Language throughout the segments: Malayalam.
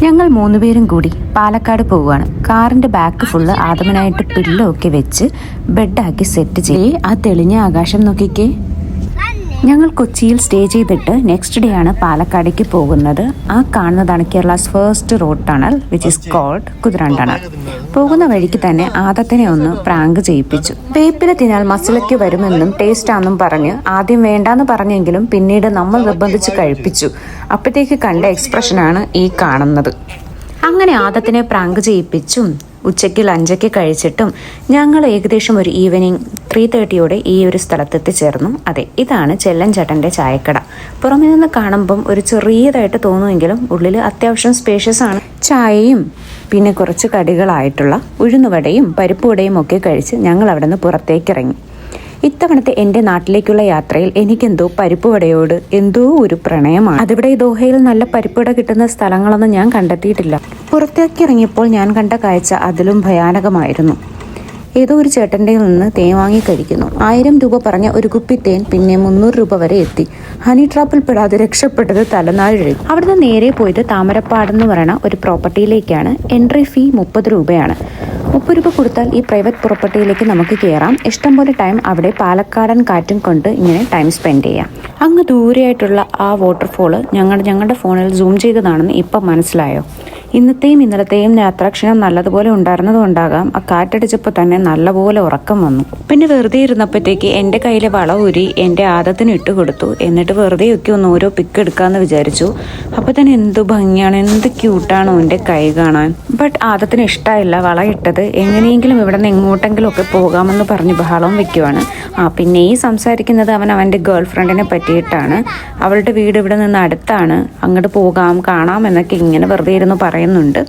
ഞങ്ങൾ 3 പേരും കൂടി പാലക്കാട് പോവുകയാണ്. കാറിന്റെ ബാക്ക് ഫുള്ള് ആദമനായിട്ട് പില്ലോ ഒക്കെ വെച്ച് ബെഡാക്കി സെറ്റ് ചെയ്ത് ആ തെളിഞ്ഞ ആകാശം നോക്കിക്കേ. ഞങ്ങൾ കൊച്ചിയിൽ സ്റ്റേ ചെയ്തിട്ട് നെക്സ്റ്റ് ഡേ ആണ് പാലക്കാടേക്ക് പോകുന്നത്. ആ കാണുന്നതാണ് Kerala's first road tunnel which is called Kuthiran tunnel. പോകുന്ന വഴിക്ക് തന്നെ ആദത്തിനെ ഒന്ന് പ്രാങ്ക് ചെയ്യിപ്പിച്ചു. വേപ്പില തിന്നാൽ മസിലൊക്കെ വരുമെന്നും ടേസ്റ്റ് ആണെന്നും പറഞ്ഞ് ആദ്യം വേണ്ടാന്ന് പറഞ്ഞെങ്കിലും പിന്നീട് നമ്മൾ നിർബന്ധിച്ച് കഴിപ്പിച്ചു. അപ്പോഴത്തേക്ക് കണ്ട എക്സ്പ്രഷനാണ് ഈ കാണുന്നത്. അങ്ങനെ ആദത്തിനെ പ്രാങ്ക് ചെയ്യിപ്പിച്ചും ഉച്ചയ്ക്ക് ലഞ്ചൊക്കെ കഴിച്ചിട്ടും ഞങ്ങൾ ഏകദേശം ഒരു ഈവനിങ് 3:30 ഈ ഒരു സ്ഥലത്ത് എത്തിച്ചേർന്നു. അതെ, ഇതാണ് ചെല്ലൻചേട്ടൻ്റെ ചായക്കട. പുറമെ നിന്ന് കാണുമ്പം ഒരു ചെറിയതായിട്ട് തോന്നുമെങ്കിലും ഉള്ളിൽ അത്യാവശ്യം സ്പേഷ്യസ് ആണ്. ചായയും പിന്നെ കുറച്ച് കടികളായിട്ടുള്ള ഉഴുന്നുവടയും പരിപ്പുവടയും ഒക്കെ കഴിച്ച് ഞങ്ങൾ അവിടെ നിന്ന് പുറത്തേക്കിറങ്ങി. ഇത്തവണത്തെ എൻ്റെ നാട്ടിലേക്കുള്ള യാത്രയിൽ എനിക്കെന്തോ പരിപ്പുവടയോട് എന്തോ ഒരു പ്രണയമാണ്. അതിവിടെ ദോഹയിൽ നല്ല പരിപ്പുവട കിട്ടുന്ന സ്ഥലങ്ങളൊന്നും ഞാൻ കണ്ടെത്തിയിട്ടില്ല. പുറത്തേക്ക് ഇറങ്ങിയപ്പോൾ ഞാൻ കണ്ട കാഴ്ച അതിലും ഭയാനകമായിരുന്നു. ഏതോ ഒരു ചേട്ടൻ്റെ നിന്ന് തേൻ വാങ്ങി കഴിക്കുന്നു. 1000 രൂപ പറഞ്ഞ ഒരു കുപ്പി തേൻ പിന്നെ 300 രൂപ വരെ എത്തി. ഹണി ട്രാപ്പിൽ പെടാതെ രക്ഷപ്പെട്ടത് തലനാഴിഴി. അവിടുന്ന് നേരെ പോയത് താമരപ്പാടെന്ന് പറയുന്ന ഒരു പ്രോപ്പർട്ടിയിലേക്കാണ്. എൻട്രി ഫീ 30 രൂപയാണ്. 30 രൂപ കൊടുത്താൽ ഈ പ്രൈവറ്റ് പ്രോപ്പർട്ടിയിലേക്ക് നമുക്ക് കയറാം. ഇഷ്ടംപോലെ ടൈം അവിടെ പാലക്കാടൻ കാറ്റും കൊണ്ട് ഇങ്ങനെ ടൈം സ്പെൻഡ് ചെയ്യാം. അങ്ങ് ദൂരെയായിട്ടുള്ള ആ വാട്ടർഫോള് ഞങ്ങളുടെ ഫോണിൽ സൂം ചെയ്തതാണെന്ന് ഇപ്പം മനസ്സിലായോ? ഇന്നത്തെയും ഇന്നലത്തെയും യാത്രാക്ഷണം നല്ലതുപോലെ ഉണ്ടായിരുന്നതുകൊണ്ടാകാം ആ കാറ്റടിച്ചപ്പോൾ തന്നെ നല്ലപോലെ ഉറക്കം വന്നു. പിന്നെ വെറുതെ ഇരുന്നപ്പോഴത്തേക്ക് എൻ്റെ കയ്യിലെ വള ഊരി എൻ്റെ ആദത്തിന് ഇട്ട് കൊടുത്തു. എന്നിട്ട് വെറുതെയൊക്കെ ഒന്ന് ഓരോ പിക്ക് എടുക്കാമെന്ന് വിചാരിച്ചു. അപ്പോൾ തന്നെ എന്ത് ഭംഗിയാണ്, എന്ത് ക്യൂട്ടാണോ എൻ്റെ കൈ കാണാൻ. ബട്ട് ആദത്തിന് ഇഷ്ടമായില്ല വള ഇട്ടത്. എങ്ങനെയെങ്കിലും ഇവിടെ നിന്ന് എങ്ങോട്ടെങ്കിലും ഒക്കെ പോകാമെന്ന് പറഞ്ഞ് ബഹളം വെക്കുവാണ്. പിന്നെ ഈ സംസാരിക്കുന്നത് അവൻ്റെ ഗേൾ ഫ്രണ്ടിനെ പറ്റിയിട്ടാണ്. അവളുടെ വീട് ഇവിടെ നിന്ന് അടുത്താണ്, അങ്ങോട്ട് പോകാം കാണാം എന്നൊക്കെ ഇങ്ങനെ വെറുതെ ഇരുന്ന് പറയുന്നുണ്ട്.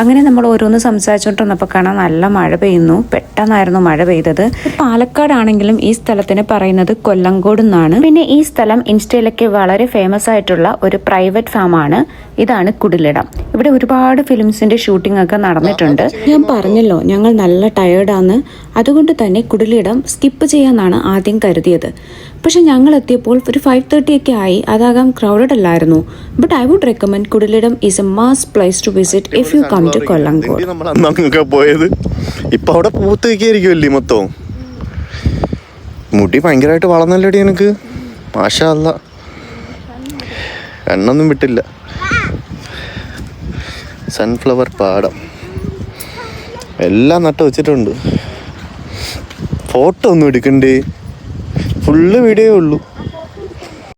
അങ്ങനെ നമ്മൾ ഓരോന്ന് സംസാരിച്ചുകൊണ്ടിരുന്നപ്പോൾ കാണാൻ നല്ല മഴ പെയ്യുന്നു. പെട്ടെന്നായിരുന്നു മഴ പെയ്തത്. പാലക്കാടാണെങ്കിലും ഈ സ്ഥലത്തിന് പറയുന്നത് കൊല്ലങ്കോട് എന്നാണ്. പിന്നെ ഈ സ്ഥലം ഇൻസ്റ്റയിലൊക്കെ വളരെ ഫേമസ് ആയിട്ടുള്ള ഒരു പ്രൈവറ്റ് ഫാമാണ്. ഇതാണ് കുടിലിടം. ഇവിടെ ഒരുപാട് ഫിലിംസിന്റെ ഷൂട്ടിംഗ് ഒക്കെ നടന്നിട്ടുണ്ട്. ഞാൻ പറഞ്ഞല്ലോ ഞങ്ങൾ നല്ല ടയേർഡാന്ന്. അതുകൊണ്ട് തന്നെ കുടിലിടം സ്കിപ്പ് ചെയ്യാന്നാണ് ആദ്യം കരുതിയത്. പക്ഷെ ഞങ്ങൾ എത്തിയപ്പോൾ ഒരു 5:30 ഒക്കെ ആയി. അതാകാം ക്രൗഡഡ് അല്ലായിരുന്നു. But I would recommend Kudilidam is a must place to visit if you come to Kollengode. പോയത് ഇപ്പൊ അവിടെ പൂത്തേക്കായിരിക്കുമല്ലേ മൊത്തം. മുടി ഭയങ്കരമായിട്ട് വളർന്നല്ലേടി എനിക്ക്. മാഷാ അല്ലാ, എണ്ണൊന്നും വിട്ടില്ല. സൺഫ്ലവർ പാടം എല്ലാം നട്ട് വെച്ചിട്ടുണ്ട്. ഫോട്ടോ ഒന്നും എടുക്കണ്ടേ, ഫുള്ള് വീഡിയോ ഉള്ളൂ.